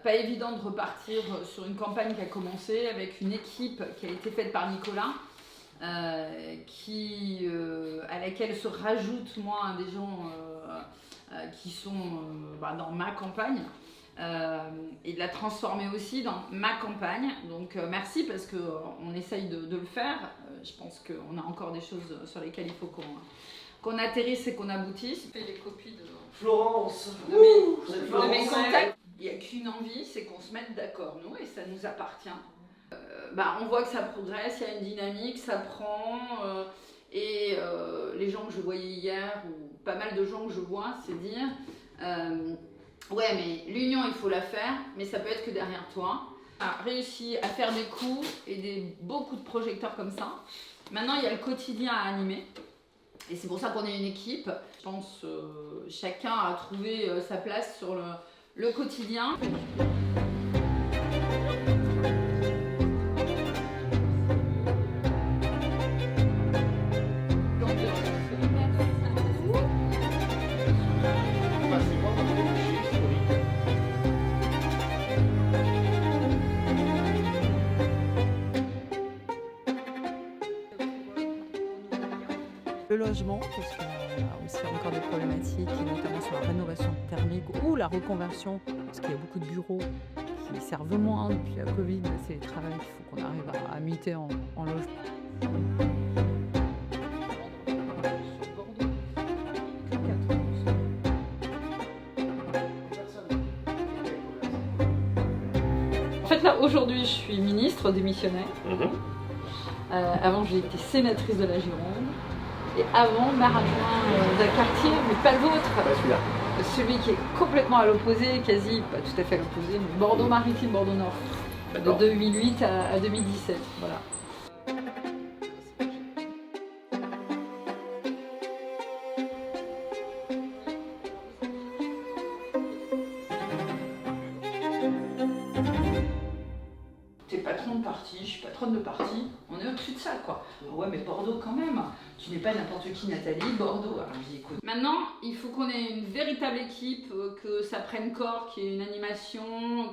Pas évident de repartir sur une campagne qui a commencé avec une équipe qui a été faite par Nicolas, à laquelle se rajoutent moi des gens qui sont dans ma campagne, et de la transformer aussi dans ma campagne. Donc merci, parce qu'on essaye de le faire. Je pense qu'on a encore des choses sur lesquelles il faut qu'on atterrisse et qu'on aboutisse. Et les copies de Florence, de mes contacts. Il n'y a qu'une envie, c'est qu'on se mette d'accord, nous, et ça nous appartient. On voit que ça progresse, il y a une dynamique, ça prend. Les gens que je voyais hier, ou pas mal de gens que je vois, c'est dire ouais, mais l'union, il faut la faire, mais ça peut être que derrière toi. On a réussi à faire des coups et beaucoup de projecteurs comme ça. Maintenant, il y a le quotidien à animer. Et c'est pour ça qu'on est une équipe. Je pense chacun a trouvé sa place sur le quotidien. Le logement, parce qu'on a aussi encore des problématiques, et notamment sur la rénovation thermique ou la reconversion, parce qu'il y a beaucoup de bureaux qui servent moins depuis la Covid. C'est le travail qu'il faut qu'on arrive à muter en logement. En fait, là, aujourd'hui, je suis ministre démissionnaire. Avant, j'ai été sénatrice de la Gironde. Et avant, maire adjoint d'un quartier, mais pas le vôtre. Celui qui est complètement à l'opposé, quasi, pas tout à fait à l'opposé, mais Bordeaux-Maritime, Bordeaux-Nord. De 2008 à 2017, voilà. T'es patron de parti, je suis patronne de parti, on est au-dessus de ça, quoi. Ah ouais, mais Bordeaux quand même, tu n'es pas n'importe qui, Nathalie, Bordeaux. Alors je dis, écoute. Maintenant, il faut qu'on ait une véritable équipe, que ça prenne corps, qu'il y ait une animation,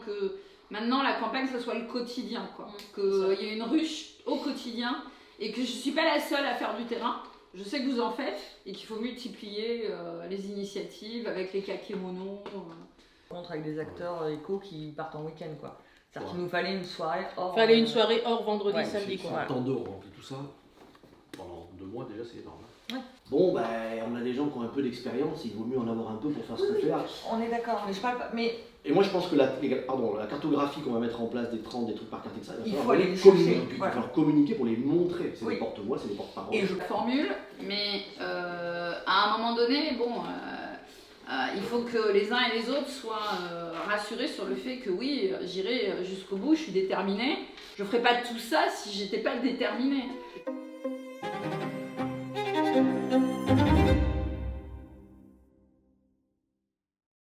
que maintenant la campagne, ça soit le quotidien, quoi. Qu'il y ait une ruche au quotidien, et que je ne suis pas la seule à faire du terrain. Je sais que vous en faites, et qu'il faut multiplier les initiatives avec les kakémonos. Rencontre avec des acteurs éco qui partent en week-end, quoi. C'est-à-dire qu'il nous fallait une soirée hors... Fallait une soirée hors vendredi, samedi, quoi. Tant d'euros rempli tout ça, pendant 2 mois déjà, c'est énorme. Ouais. Bon, on a des gens qui ont un peu d'expérience, il vaut mieux en avoir un peu pour faire ce qu'on fait là. On est d'accord, mais je parle pas... Mais... Et moi je pense que la cartographie qu'on va mettre en place, des trucs par quartier, ça, il faut aller les chercher. Il faut faire communiquer pour les montrer. C'est des porte-voix, c'est des porte-paroles. Et je formule, mais à un moment donné, il faut que les uns et les autres soient rassurés sur le fait que oui, j'irai jusqu'au bout, je suis déterminée. Je ne ferai pas tout ça si j'étais pas déterminée.